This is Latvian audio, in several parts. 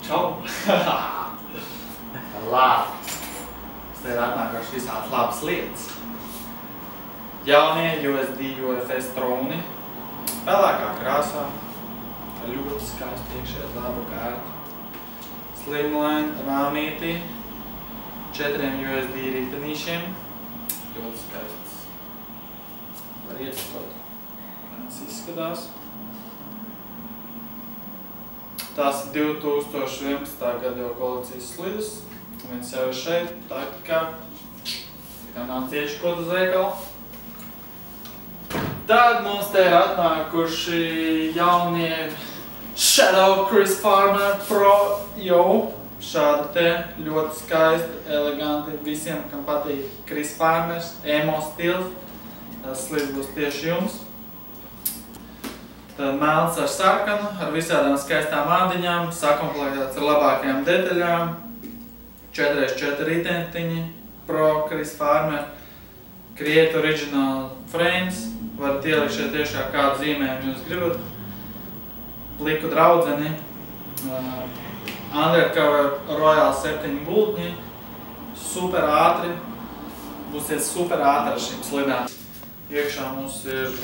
Čau! Labi! Es te ir atnākuši visādas labas lietas. Jaunie USD UFS troni. Pelēkā krāsā. Ar ļoti skaistu iekšējā darbu kārtu. Slimline rāmītī. 4 USD ritenīšiem. Ļoti skaists. Var ieskot. Kāds izskatās. Tās ir 2011. gada jau kolekcijas slides. Viens jau ir šeit, taktikā. Tā kā nav cieši kaut uz veikalu. Tad mums te ir atnākuši jaunie Shadow Chris Farmer Pro jau. Šādi te ļoti skaisti, eleganti. Visiem, kam patīk Chris Farmers, emo stils. Tas slids būs tieši jums. Tad melns ar sarkanu, ar visādām skaistām ādiņām, sakomplektēts ar labākajām detaļām. 4x4 ritentiņi, Pro Chris Farmer, Create Original Frames. Varat ielikt šeit tiešā kādu zīmējumu jūs gribat. Pliku draudzeni, Undercover Royal 7 gultņi, super ātri. Būsiet super ātri ar šīm slidām. Iekšā mums ir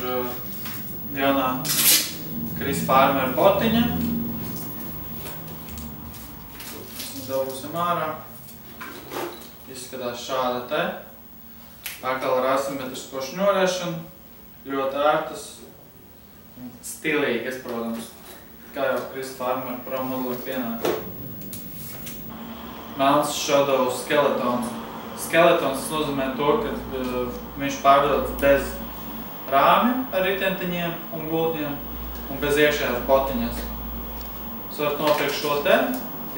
jaunā Chris Farmer botiņa. Dabūsim ārā. Izskatās šāda te. Atkal ar asimetrisko šņurēšanu. Ļoti ērtas un stilīgas, protams. Kā jau Chris Farmer Pro moduli pienāk. Melns Shadow Skeletons. Skeletons nozīmē to, ka viņš pārdodas bez rāmi ar ritentiņiem un gultņiem un bez iekšējās botiņas. Jūs varat nopirkt šo te,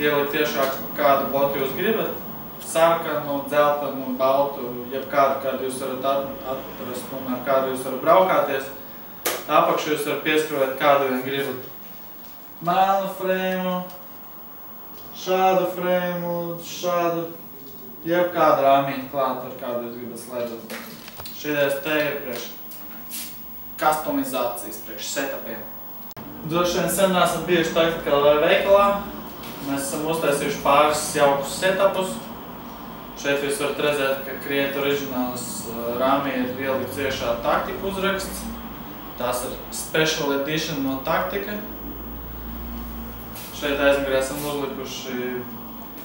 ielikt tiešāk kādu botu jūs gribat. Sarkanu, dzeltenu, baltu, jebkādu jūs varat atrast un ar kādu jūs varat braukāties. Apakšu jūs varat pieskrūvēt kādu vien gribat. Melnu frēmu, šādu frēmu, šādu, jebkādu rāmīti klāt, ar kādu jūs gribat slēdot. Šīdēs te ir priekš customizācijas, priekš setupiem. Droši vien sen esat bijuši taktikālajā veikalā. Mēs esam uztaisījuši pāris jaukus setupus. Šeit jūs varat redzēt, ka Create Originals rāmī ir ielikts iekšā taktika uzraksts. Tās ir Special Edition no taktika. Šeit aizmugurē esam uzlikuši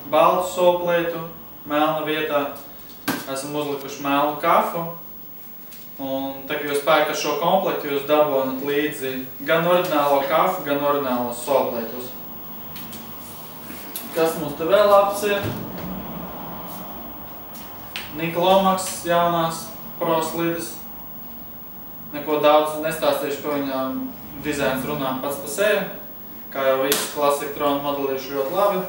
baltu soplītu, melna vietā. Esam uzlikuši melnu kafu. Un tā, kad jūs pērkat šo komplektu, jūs dabonat līdzi gan oriģinālo kafu, gan oriģinālo soplītus. Kas mums te vēl labs ir? Nikolomax jaunās Pro slides. Neko daudz nestāstīšu, ka viņām dizains runā pats pa sevi. Kā jau visi klasika tronu modelīši ļoti labi.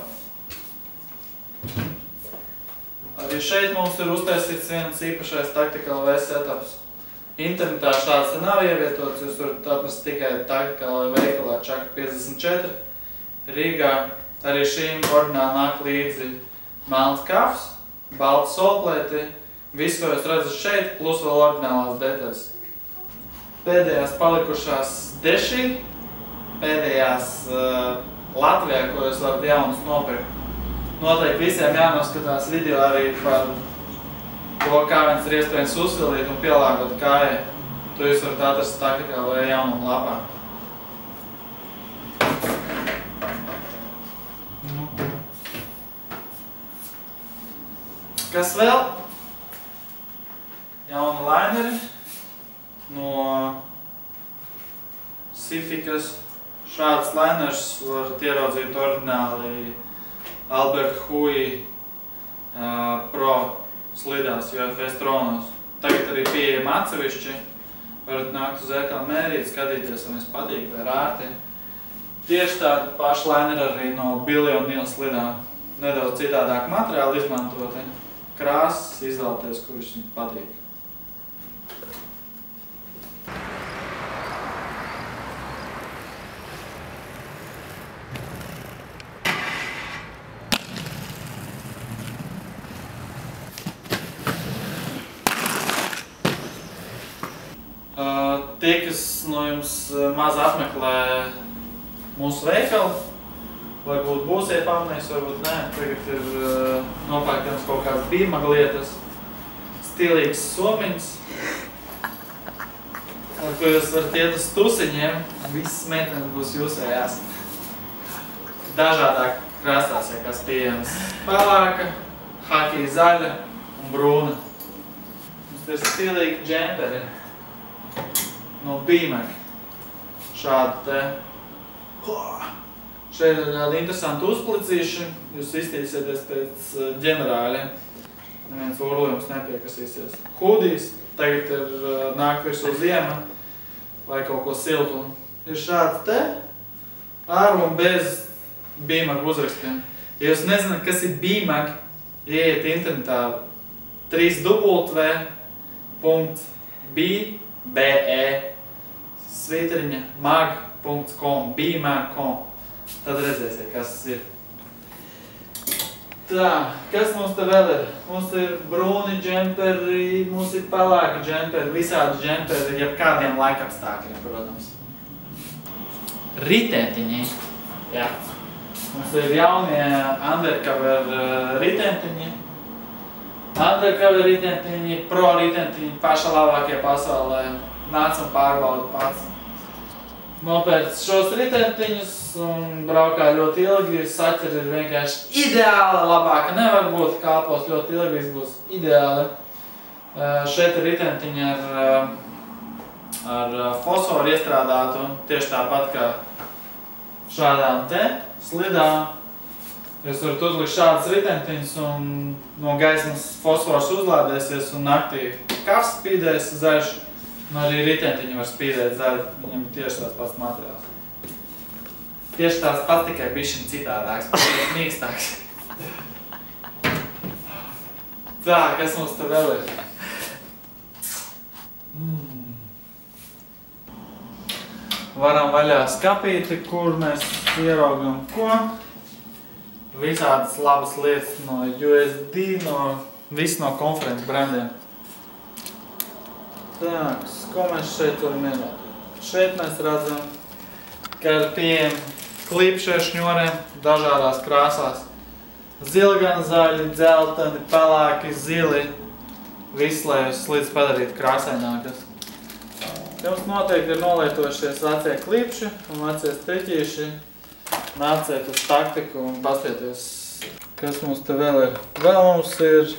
Arī šeit mums ir uztaisīts viens īpašais Tactical V setups. Internetā šāds te nav ievietots, jūs varat atrast tikai Tactical veikalā Čaka 54. Rīgā arī šīm oriģināli nāk līdzi melns kafs, balta solplēti, viss, ko jūs redzat šeit, plus vēl oriģinālās detaļas. Pēdējās palikušās deši, pēdējās Latvijā, ko jūs varat jaunus nopirkt. Noteikti visiem jānoskatās video arī par to, kā viens ir iespējams uzsildīt un pielāgot kājai. To jūs varat atrast taktikā vai jaunam lapā. Kas vēl? Jauni lineri no Sifikas. Šāds liners varat ieraudzīt oriģināli Albert Hui Pro slidās UFS tronos. Tagad arī pieejami atsevišķi. Varat nākt uz veikalu mērīt, skatīties, vai jums patīk vai rāti. Tieši tādi paši lineri arī no Billy O'Neill slidām. Nedaudz citādāk materiāli izmantoti. Krāsas izvēlēties, kurš jums patīk. Tie, kas no jums maz apmeklē mūsu veikalu, Varbūt būsiet pamanījis, varbūt nē. Tagad ir nopērkams kaut kāds bīmaglietas, stilīgs somiņas, ar ko jūs varat iet uz tusiņiem. Visas meitenes būs jūsējās. Dažādāk krāsās, ja kas pieejams. Pelēka, haki zaļa un brūna. Mums ir stilīgi džemperi no Bīmaka. Šādi te. Šeit ir tādi interesanti uzplicīši. Jūs iztīsieties pēc ģenerāļiem. Neviens urlījums nepiekasīsies. Hudijs. Tagad ir nāk virsū ziema vai kaut ko siltu. Ir šāds te ar un bez Bīmaka uzrakstiem. Ja jūs nezināt, kas ir Bīmaka, ieiet internetā 3www.mag.com Bīmaka.com Tad redzēsiet, kas tas ir. Tā, kas mums te vēl ir? Mums ir brūni džemperi, mums ir pelēki džemperi, visādi džemperi, jebkādiem laikapstākļiem, protams. Ritentiņi. Jā. Mums ir jaunie undercover ritentiņi. Undercover ritentiņi, pro ritentiņi, paša labākie pasaulē. Nāc un pārbaudi pats. Nopēc šos ritentiņus un braukā ļoti ilgi, saķeri ir vienkārši ideāli, labāka nevar būt, kāpos ļoti ilgi, viss būs ideāli. Šeit ir ritentiņi ar fosforu iestrādātu, tieši tāpat kā šādām te slidām. Jūs varat uzlikt šādas ritentiņus un no gaismas fosfors uzlādēsies un naktī kafs spīdēs zaļš. Un arī ritentiņi var spīdēt zaļi, viņam tieši tās pats materiāls. Tieši tās pats tikai bišķiņ citādāks, pat mīkstāks. Tā, kas mums te vēl ir? Varam vaļā skapīti, kur mēs ieraugam ko. Visādas labas lietas no USD, viss no konferences brandiem. Tā, ko mēs šeit varam ievērot? Šeit mēs redzam, ka ir pieejami klipši ar šņoriem dažādās krāsās. Zilgan zaļi, dzelteni, pelēki, zili. Viss, lai jūs slīdz padarītu krāsainākas. Jums noteikti ir nolietojušies vecie klipši un vecie striķīši. Nāciet uz taktiku un pastieties, kas mums te vēl ir. Vēl mums ir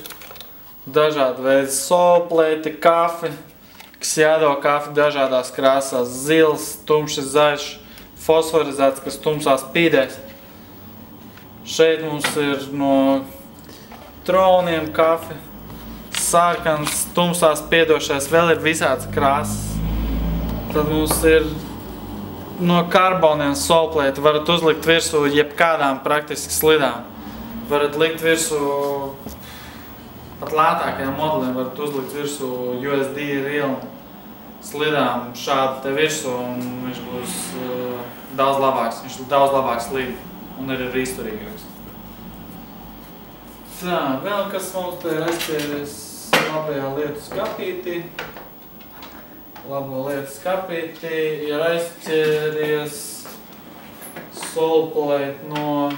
dažādi veidi solplēti, kafi. Ksjādo kafi dažādās krāsās, zils, tumši zaļš, fosforizēts, kas tumsā spīdēs. Šeit mums ir no trauniem kafi, sārkans, tumsā spiedošais, vēl ir visāds krāsas. Tad mums ir no karboniem solplēti, varat uzlikt virsū jebkādām praktiski slidām. Varat likt virsū pat lētākajiem modeliem, varat uzlikt virsū USD rilnu slidām šādi te virsū un viņš būs daudz labāks. Viņš daudz labāk slīd un ir arī izturīgāks. Tā, vēl kas mums te ir aizķēries labajā lietu skapītī. Labo lietu skapītī ir aizķēries solplate no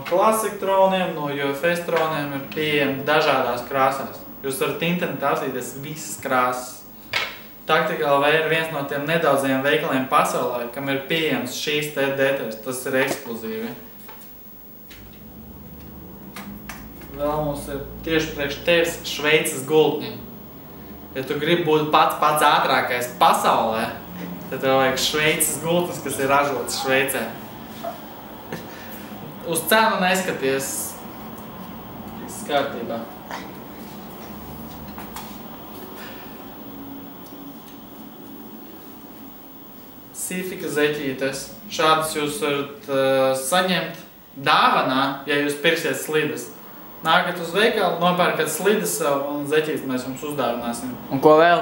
Classic troniem, no UFS troniem ir pieejami dažādās krāsās. Jūs varat internetā apstīties visas krāsas. Tactical V ir viens no tiem nedaudzajiem veikaliem pasaulē, kam ir pieejams šīs te detaļas. Tas ir ekskluzīvi. Vēl mums ir tieši priekš tevis Šveices gultņi. Ja tu gribi būt pats ātrākais pasaulē, tad tev vajag Šveices gultnes, kas ir ražotas Šveicē. Uz cenu neskaties. Viss kārtībā. Sīfika zeķītes. Šādas jūs varat saņemt dāvanā, ja jūs pirksiet slides. Nākat uz veikalu, nopērkat slides sev un zeķītes mēs jums uzdāvināsim. Un ko vēl?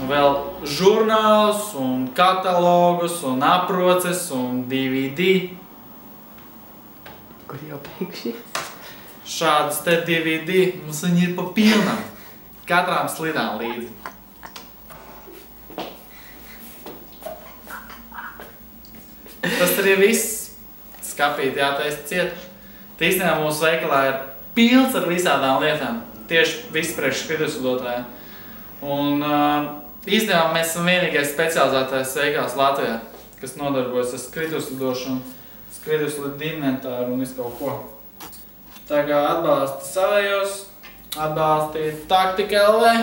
Vēl žurnālus un katalogus un aproces un DVD. Kur jau beigšies? Šādas te DVD, mums viņi ir pa pilnām. Katrām slidām līdzi. Tas arī viss. Skapīt jātaisa ciet. Īstenībā mūsu veikalā ir pilns ar visādām lietām. Tieši viss priekš skrituļslidotājiem. Un īstenībā mēs esam vienīgais specializētais veikals Latvijā, kas nodarbojas ar skrituļslidošanu, skrituļslidu inventāru un visu kaut ko. Tā kā atbalsti savējos, atbalsti Taktika LV.